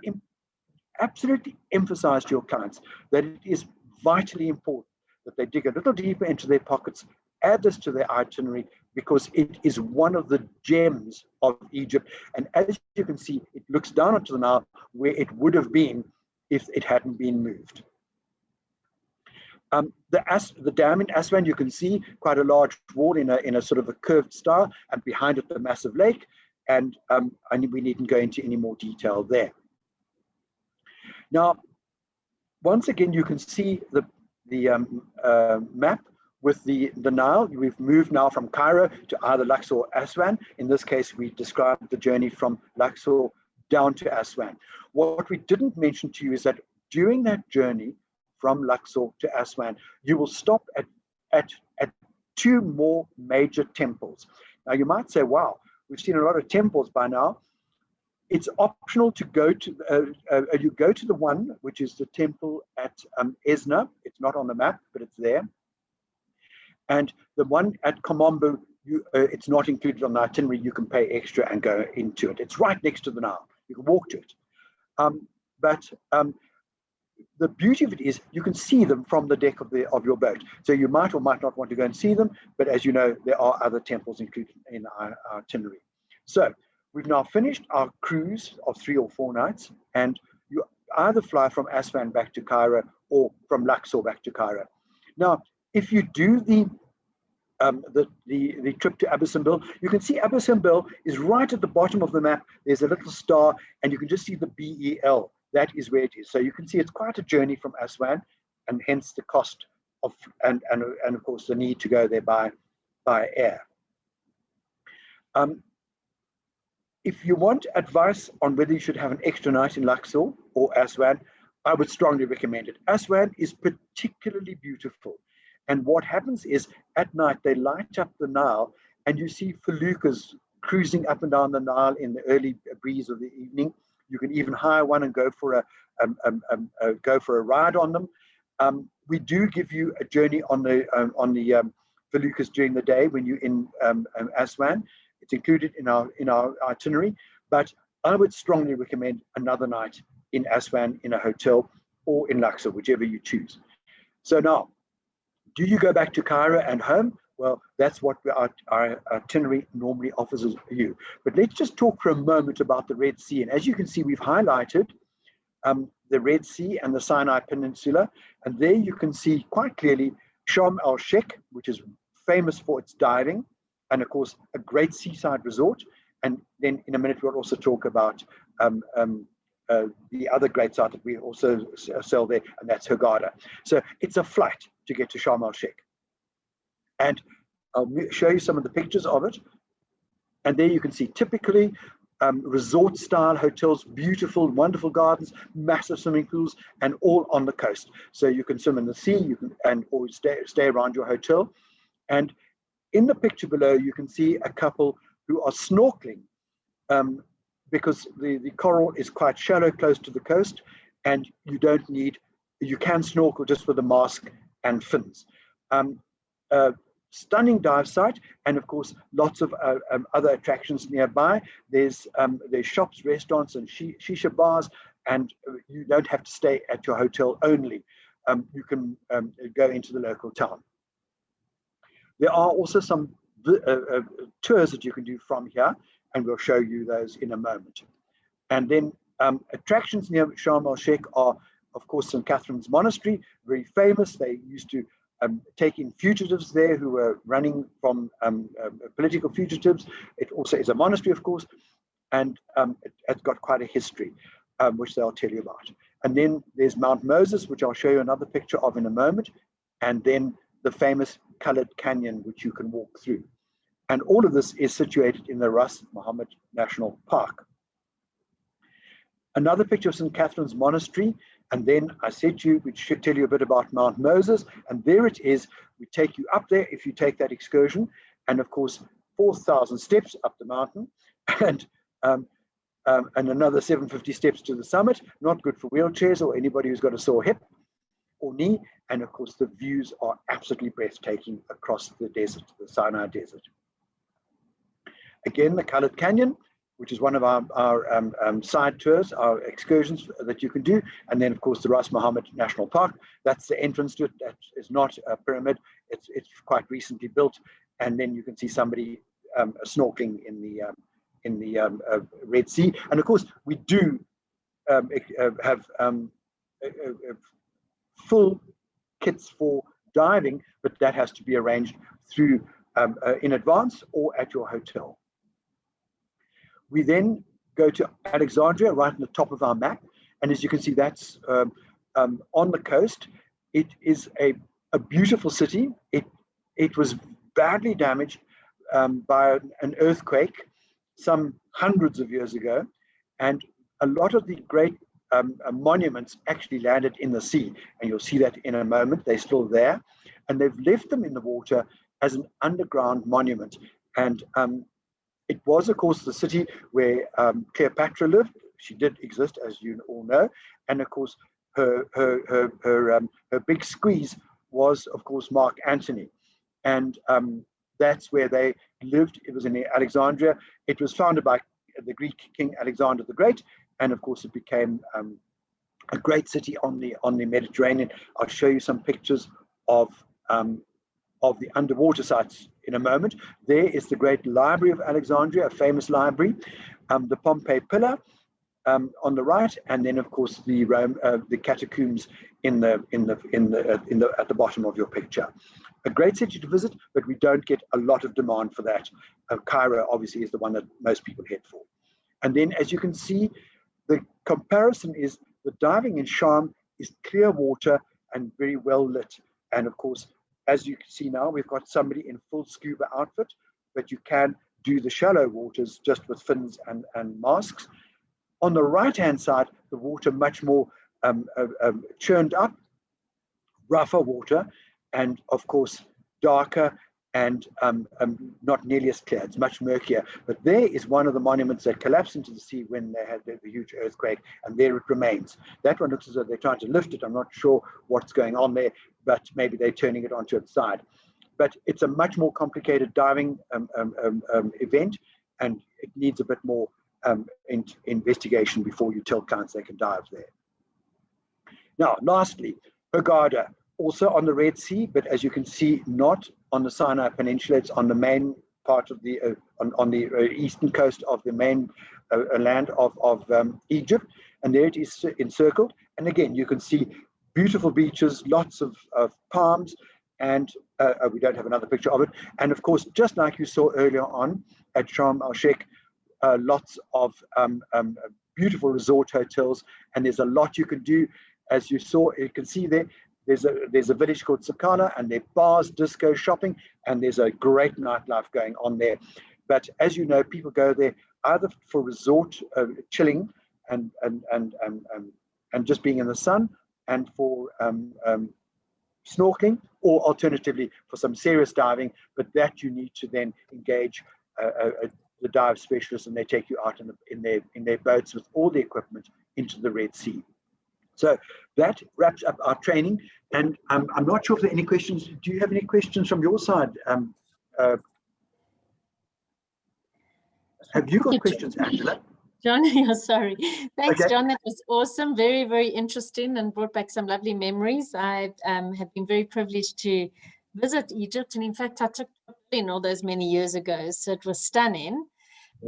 absolutely emphasize to your clients that it is vitally important that they dig a little deeper into their pockets, add this to their itinerary, because it is one of the gems of Egypt. And as you can see, it looks down onto the Nile where it would have been if it hadn't been moved. The dam in Aswan, you can see quite a large wall in a sort of a curved style, and behind it the massive lake. And we needn't go into any more detail there. Now, once again, you can see the map with the Nile. We've moved now from Cairo to either Luxor or Aswan. In this case, we described the journey from Luxor down to Aswan. What we didn't mention to you is that during that journey from Luxor to Aswan, you will stop at 2 more major temples. Now, you might say, wow, we've seen a lot of temples by now. It's optional to go to, you go to the one, which is the temple at Esna. It's not on the map, but it's there. And the one at Komombo, it's not included on the itinerary. You can pay extra and go into it. It's right next to the Nile. You can walk to it. But the beauty of it is you can see them from the deck of your boat. So you might or might not want to go and see them, but as you know, there are other temples included in our itinerary. So we've now finished our cruise of 3 or 4 nights, and you either fly from Aswan back to Cairo or from Luxor back to Cairo. Now, if you do the trip to Abu Simbel, you can see Abu Simbel is right at the bottom of the map. There's a little star, and you can just see the BEL. That is where it is. So you can see it's quite a journey from Aswan, and hence the cost of and of course the need to go there by air. If you want advice on whether you should have an extra night in Luxor or Aswan, I would strongly recommend it. Aswan is particularly beautiful. And what happens is at night, they light up the Nile, and you see feluccas cruising up and down the Nile in the early breeze of the evening. You can even hire one and go for a ride on them. We do give you a journey on the feluccas during the day when you're in Aswan. It's included in our itinerary, but I would strongly recommend another night in Aswan in a hotel or in Luxor, whichever you choose. So now, do you go back to Cairo and home? Well, that's what our itinerary normally offers you. But let's just talk for a moment about the Red Sea. And as you can see, we've highlighted the Red Sea and the Sinai Peninsula. And there you can see quite clearly Sharm el-Sheikh, which is famous for its diving, and of course, a great seaside resort. And then in a minute, we'll also talk about the other great site that we also sell there, and that's Hurghada. So it's a flight to get to Sharm el-Sheikh. And I'll show you some of the pictures of it. And there you can see typically resort-style hotels, beautiful, wonderful gardens, massive swimming pools, and all on the coast. So you can swim in the sea, you can or stay around your hotel. And in the picture below, you can see a couple who are snorkeling because the coral is quite shallow close to the coast, and you can snorkel just with a mask and fins. stunning dive site, and of course lots of other attractions nearby. There's shops, restaurants, and shisha bars, and you don't have to stay at your hotel only. You can go into the local town. There are also some tours that you can do from here, and we'll show you those in a moment. And then attractions near Sharm el-Sheikh are, of course, St. Catherine's Monastery, very famous. They used to take in fugitives there who were running from political fugitives. It also is a monastery, of course, and it's got quite a history, which they'll tell you about. And then there's Mount Moses, which I'll show you another picture of in a moment, and then the famous Colored Canyon, which you can walk through. And all of this is situated in the Ras Mohammed National Park. Another picture of St. Catherine's Monastery, and then I said to you, we should tell you a bit about Mount Moses, and there it is. We take you up there if you take that excursion, and of course 4,000 steps up the mountain, and another 750 steps to the summit. Not good for wheelchairs or anybody who's got a sore hip or knee, and of course the views are absolutely breathtaking across the desert, the Sinai Desert. Again, the Colored Canyon, which is one of our side tours, our excursions that you can do. And then, of course, the Ras Mohammed National Park. That's the entrance to it. That is not a pyramid. It's quite recently built. And then you can see somebody snorkeling in the Red Sea. And of course, we do have full kits for diving, but that has to be arranged through in advance or at your hotel. We then go to Alexandria, right on the top of our map. And as you can see, that's on the coast. It is a beautiful city. It was badly damaged by an earthquake some hundreds of years ago. And a lot of the great monuments actually landed in the sea. And you'll see that in a moment. They're still there. And they've left them in the water as an underground monument. And it was, of course, the city where Cleopatra lived. She did exist, as you all know. And of course, her big squeeze was, of course, Mark Antony. And that's where they lived. It was in Alexandria. It was founded by the Greek king Alexander the Great. And of course, it became a great city on the Mediterranean. I'll show you some pictures of the underwater sites in a moment. There is the great library of Alexandria, a famous library, the Pompey Pillar on the right, and then of course the catacombs at the bottom of your picture. A great city to visit, but we don't get a lot of demand for that. Cairo obviously is the one that most people head for. And then, as you can see, the comparison is the diving in Sharm is clear water and very well lit, and of course, as you can see now, we've got somebody in full scuba outfit, but you can do the shallow waters just with fins and masks. On the right-hand side, the water much more churned up, rougher water, and of course, darker and not nearly as clear. It's much murkier. But there is one of the monuments that collapsed into the sea when they had the huge earthquake, and there it remains. That one looks as though they're trying to lift it. I'm not sure what's going on there, but maybe they're turning it onto its side. But it's a much more complicated diving event, and it needs a bit more investigation before you tell clients they can dive there. Now, lastly, Hurghada, also on the Red Sea, but as you can see, not on the Sinai Peninsula. It's on the main part of the on the eastern coast of the main land of Egypt, and there it is encircled. And again, you can see beautiful beaches, lots of palms, and we don't have another picture of it. And of course, just like you saw earlier on at Sharm el-Sheikh, lots of beautiful resort hotels, and there's a lot you can do. As you can see there, there's a village called Sakana, and there are bars, disco, shopping, and there's a great nightlife going on there. But as you know, people go there either for resort chilling and just being in the sun, and for snorkeling, or alternatively for some serious diving. But that you need to then engage the dive specialists, and they take you out in their boats with all the equipment into the Red Sea. So that wraps up our training. And I'm not sure if there are any questions. Do you have any questions from your side? Have you got questions, Angela? John, yeah, sorry. Thanks, Okay. John. That was awesome. Very, very interesting and brought back some lovely memories. I have been very privileged to visit Egypt. And in fact, I took in all those many years ago. So it was stunning.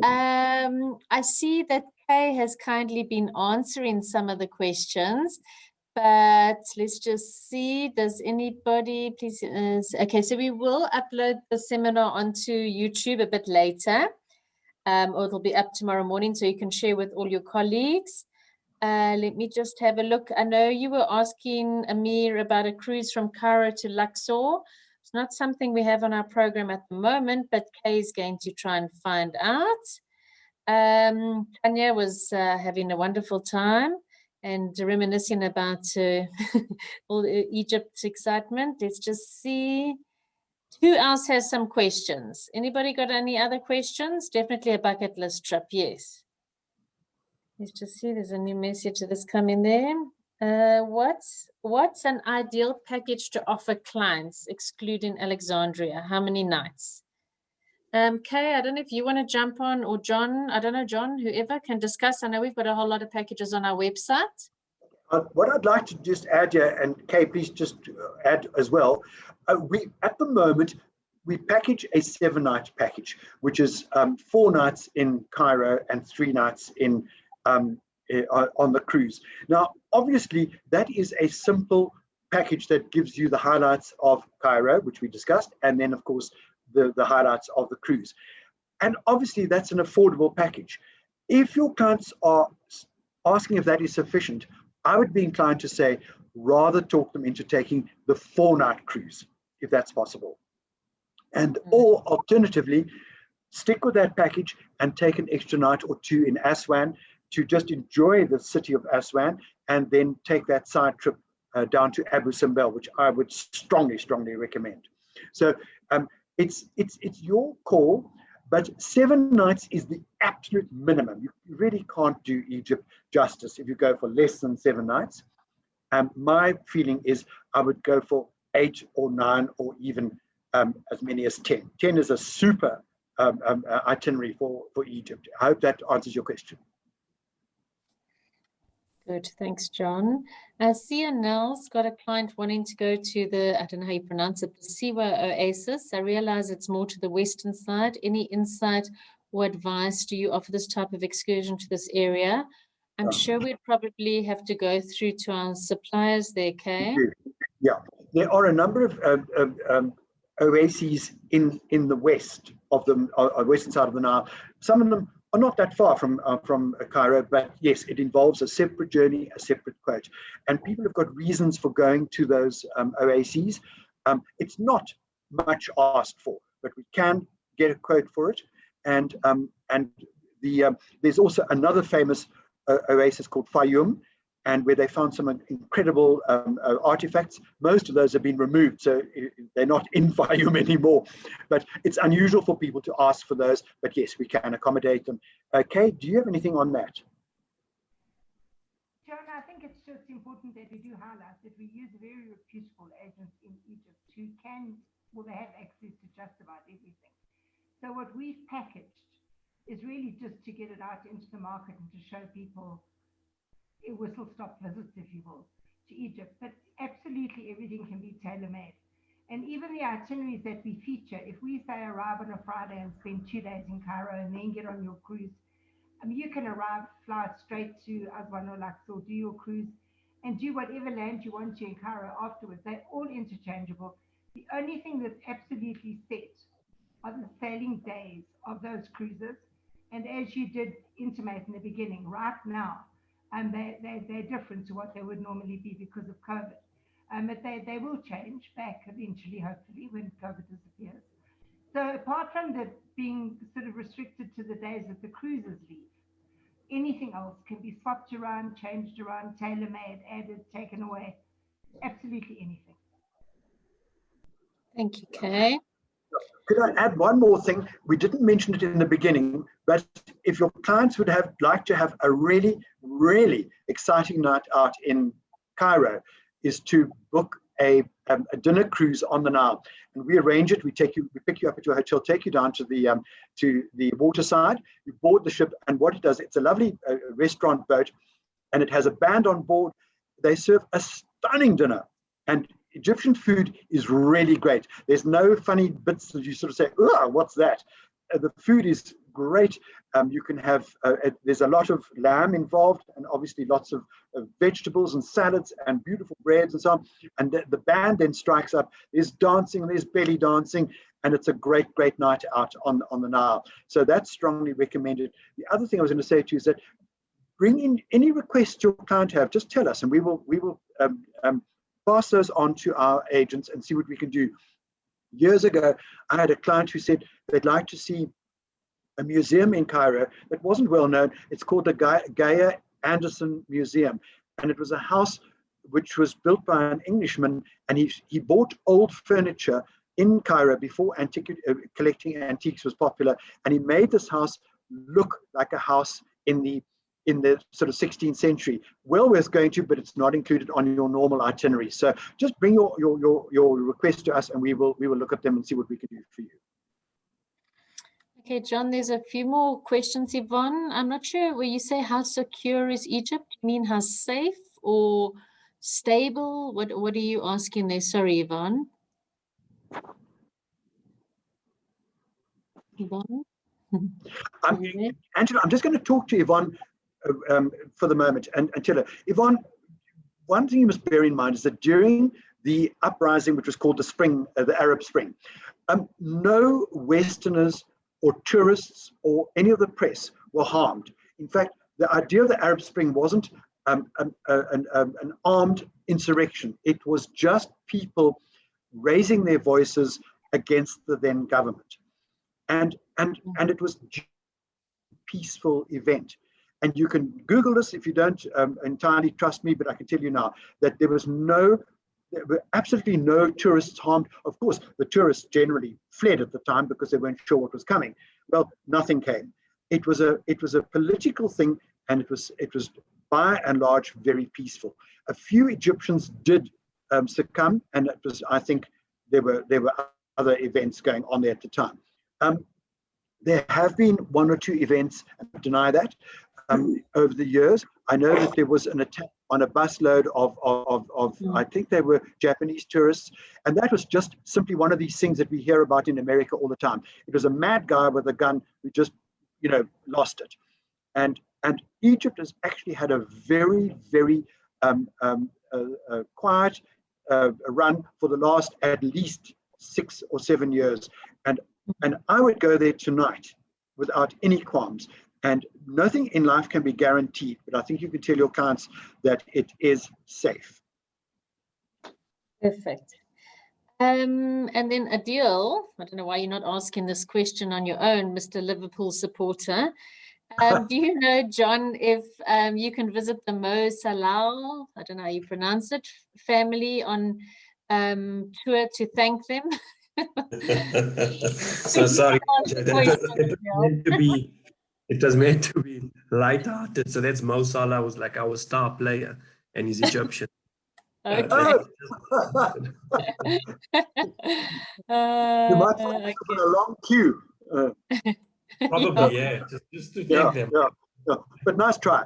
I see that Kay has kindly been answering some of the questions. But let's just see, does anybody please, okay, so we will upload the seminar onto YouTube a bit later, or it'll be up tomorrow morning so you can share with all your colleagues. Let me just have a look. I know you were asking Amir about a cruise from Cairo to Luxor. It's not something we have on our program at the moment, but Kay is going to try and find out. Tanya was having a wonderful time and reminiscing about all Egypt's excitement. Let's just see. Who else has some questions? Anybody got any other questions? Definitely a bucket list trip, yes. Let's just see, there's a new message that's coming there. What's an ideal package to offer clients, excluding Alexandria? How many nights? Kay, I don't know if you want to jump on, or John, I don't know, John, whoever can discuss. I know we've got a whole lot of packages on our website. What I'd like to just add here, and Kay, please just add as well. We, at the moment, we package a 7-night package, which is 4 nights in Cairo and 3 nights in on the cruise. Now, obviously, that is a simple package that gives you the highlights of Cairo, which we discussed, and then, of course, the highlights of the cruise. And obviously, that's an affordable package. If your clients are asking if that is sufficient, I would be inclined to say, rather talk them into taking the 4-night cruise, if that's possible. And or alternatively, stick with that package and take an extra night or 2 in Aswan to just enjoy the city of Aswan, and then take that side trip down to Abu Simbel, which I would strongly, strongly recommend. So it's your call, but 7 nights is the absolute minimum. You really can't do Egypt justice if you go for less than 7 nights. My feeling is I would go for 8 or 9 or even as many as 10. 10 is a super itinerary for Egypt. I hope that answers your question. Good, thanks, John. Sia Nell's got a client wanting to go to the, I don't know how you pronounce it, the Siwa Oasis. I realize it's more to the western side. Any insight or advice do you offer this type of excursion to this area? I'm sure we'd probably have to go through to our suppliers there, Kay. Yeah, there are a number of oases in the west of the western side of the Nile. Some of them are not that far from Cairo, but yes, it involves a separate journey, a separate quote. And people have got reasons for going to those oases. It's not much asked for, but we can get a quote for it. And there's also another famous oasis called Fayum, and where they found some incredible artifacts. Most of those have been removed, so they're not in Fayum anymore. But it's unusual for people to ask for those, but yes, we can accommodate them. Kay, do you have anything on that? John, I think it's just important that we do highlight that we use very reputable agents in Egypt who they have access to just about everything. So what we've packaged is really just to get it out into the market and to show people a whistle-stop visit, if you will, to Egypt. But absolutely everything can be tailor-made. And even the itineraries that we feature, if we say arrive on a Friday and spend 2 days in Cairo and then get on your cruise, I mean, you can fly straight to Aswan or Luxor, do your cruise, and do whatever land you want to in Cairo afterwards. They're all interchangeable. The only thing that's absolutely set are the sailing days of those cruises. And as you did intimate in the beginning, right now, they're different to what they would normally be because of COVID. But they will change back eventually, hopefully, when COVID disappears. So apart from the being sort of restricted to the days that the cruises leave, anything else can be swapped around, changed around, tailor-made, added, taken away, absolutely anything. Thank you, Kay. Could I add one more thing? We didn't mention it in the beginning, but if your clients would like to have a really really exciting night out in Cairo is to book a dinner cruise on the Nile, and we arrange it. We pick you up at your hotel, take you down to the waterside. You board the ship, and what it does, it's a lovely restaurant boat, and it has a band on board. They serve a stunning dinner, and Egyptian food is really great. There's no funny bits that you sort of say, "Oh, what's that?" The food is great. You can have, there's a lot of lamb involved, and obviously lots of vegetables and salads and beautiful breads and so on. And the band then strikes up. There's dancing, there's belly dancing, and it's a great, great night out on the Nile. So that's strongly recommended. The other thing I was going to say to you is that bring in any requests your client have. Just tell us, and we will pass those on to our agents and see what we can do. Years ago, I had a client who said they'd like to see a museum in Cairo that wasn't well known. It's called the Gaia Anderson Museum, and it was a house which was built by an Englishman, and he bought old furniture in Cairo before collecting antiques was popular, and he made this house look like a house in the sort of 16th century. Well worth going to, but it's not included on your normal itinerary. So just bring your request to us, and we will look at them and see what we can do for you. Okay, John, there's a few more questions, Yvonne. I'm not sure where you say how secure is Egypt. You mean how safe or stable? What are you asking there? Sorry, Yvonne. Yvonne? Angela, I'm just going to talk to Yvonne for the moment and tell her. Yvonne, one thing you must bear in mind is that during the uprising, which was called the Spring, the Arab Spring, no Westerners or tourists or any of the press were harmed. In fact, the idea of the Arab Spring wasn't an armed insurrection. It was just people raising their voices against the then government. And it was a peaceful event. And you can Google this if you don't entirely trust me, but I can tell you now that there were absolutely no tourists harmed. Of course, the tourists generally fled at the time because they weren't sure what was coming. Well, nothing came. It was a political thing, and it was by and large very peaceful. A few Egyptians did succumb, and it was, I think, there were other events going on there at the time. There have been one or two events, and I deny that, over the years. I know that there was an attack on a busload of I think they were Japanese tourists, and that was just simply one of these things that we hear about in America all the time. It was a mad guy with a gun who just, lost it. And Egypt has actually had a very, very quiet run for the last at least 6 or 7 years. And I would go there tonight without any qualms. And nothing in life can be guaranteed, but I think you can tell your clients that it is safe. Perfect. And then Adil, I don't know why you're not asking this question on your own, Mr. Liverpool supporter. Do you know, John, if you can visit the Mo Salah, I don't know how you pronounce it, family on tour to thank them? So sorry, it was meant to be light-hearted. So that's Mo Salah was like our star player, and he's Egyptian. Okay. You might find a long queue. Probably, yeah. Just to thank them. Yeah. But nice try.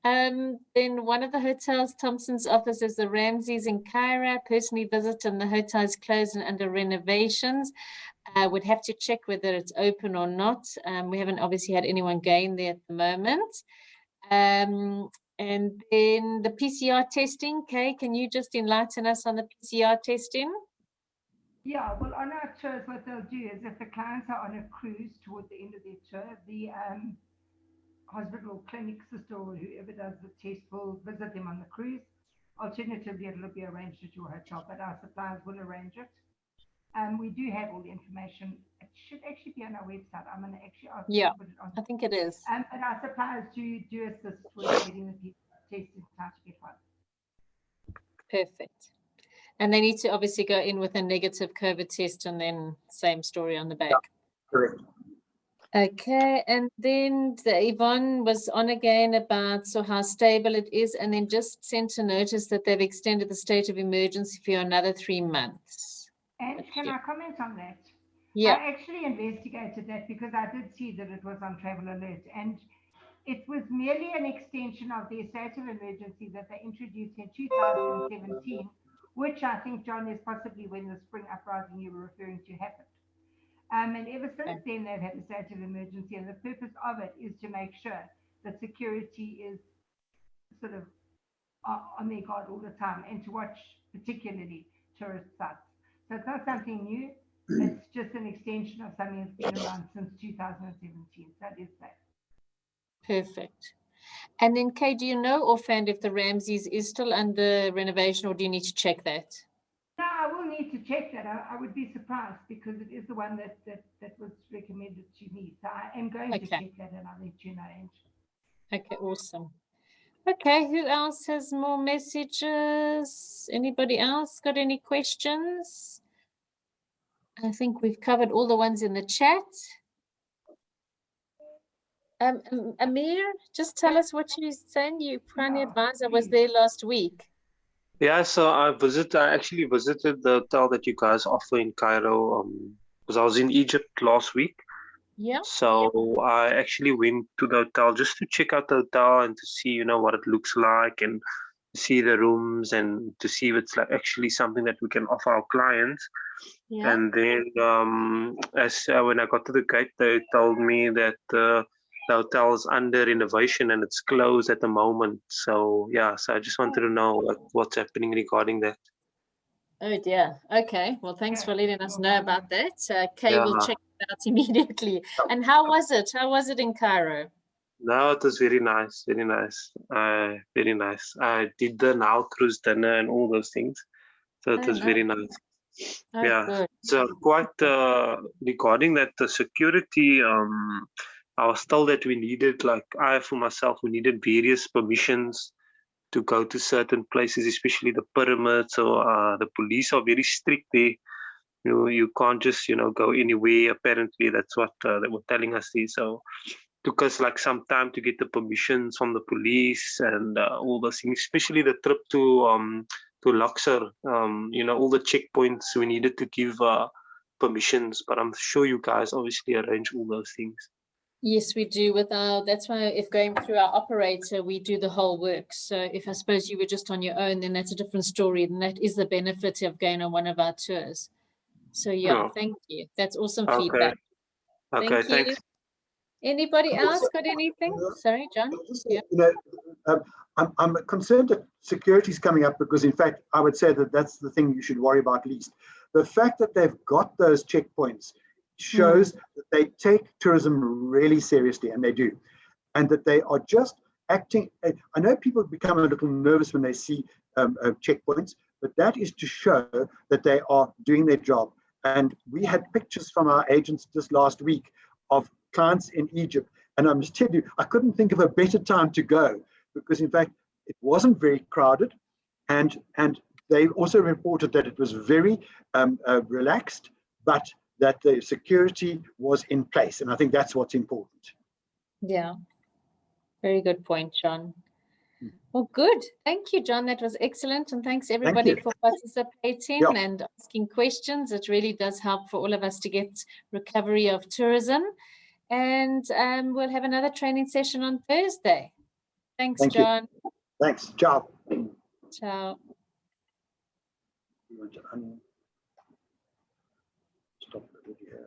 Then one of the hotels, Thompson's office, is the Ramses in Cairo. Personally visited, and the hotel is closed and under renovations. Would have to check whether it's open or not. We haven't obviously had anyone going there at the moment. And then the PCR testing. Kay, can you just enlighten us on the PCR testing? Yeah, well, on our tours, what they'll do is if the clients are on a cruise toward the end of their tour, the hospital clinic sister or whoever does the test will visit them on the cruise. Alternatively, it'll be arranged at your hotel, but our suppliers will arrange it. We do have all the information. It should actually be on our website. I'm going to actually ask you to put it on. I think it is. But our suppliers do assist with getting the test in time to get one. Perfect. And they need to obviously go in with a negative COVID test, and then same story on the back. Yeah, correct. Okay, and then Yvonne was on again about how stable it is, and then just sent a notice that they've extended the state of emergency for another 3 months. And can I comment on that? Yeah. I actually investigated that because I did see that it was on Travel Alert, and it was merely an extension of the state of emergency that they introduced in 2017, which I think, John, is possibly when the spring uprising you were referring to happened. And ever since then, they've had a state of emergency, and the purpose of it is to make sure that security is sort of on their guard all the time, and to watch particularly tourist sites. So it's not something new. It's just an extension of something that's been around since 2017. That is that. Perfect. And then, Kay, do you know offhand if the Ramses is still under renovation, or do you need to check that? No, I will need to check that. I would be surprised because it is the one that was recommended to me. So I am going to check that, and I'll let you know, Ange. Okay, awesome. Okay, who else has more messages? Anybody else got any questions? I think we've covered all the ones in the chat. Amir, just tell us what you're saying. You Prani Advisor was there last week. Yeah, so I actually visited the hotel that you guys offer in Cairo, because I was in Egypt last week. Yeah. So I actually went to the hotel just to check out the hotel and to see, what it looks like, and to see the rooms, and to see if it's like actually something that we can offer our clients. Yeah. And then when I got to the gate, they told me that the hotel is under renovation and it's closed at the moment. So so I just wanted to know what's happening regarding that. Oh dear. Okay. Well, thanks for letting us know about that. Kay will check it out immediately. And how was it? How was it in Cairo? No, it was very nice, very nice, very nice. I did the Nile cruise dinner and all those things, so it was very nice. Good. So quite regarding that, the security, I was told that we needed, like I for myself, we needed various permissions to go to certain places, especially the pyramids. Or the police are very strict there. You can't just go anywhere. Apparently, that's what they were telling us there. So took us like some time to get the permissions from the police and all those things, especially the trip to Luxor. All the checkpoints we needed to give permissions, but I'm sure you guys obviously arrange all those things. Yes, we do. That's why if going through our operator, we do the whole work. So if I suppose you were just on your own, then that's a different story. And that is the benefit of going on one of our tours. So thank you. That's awesome feedback. Okay, thank you. Thanks. Anybody else got anything? Sorry, John. I'm concerned that security is coming up because, in fact, I would say that that's the thing you should worry about least. The fact that they've got those checkpoints shows that they take tourism really seriously, and they do, and that they are just acting. I know people become a little nervous when they see checkpoints, but that is to show that they are doing their job. And we had pictures from our agents just last week of clients in Egypt, and I must tell you, I couldn't think of a better time to go because, in fact, it wasn't very crowded, and they also reported that it was very relaxed, but that the security was in place, and I think that's what's important. Yeah, very good point, John. Well, good. Thank you, John. That was excellent, and thanks everybody for participating and asking questions. It really does help for all of us to get recovery of tourism. And we'll have another training session on Thursday. Thanks, John. Thanks. Ciao. Ciao. Stop the video.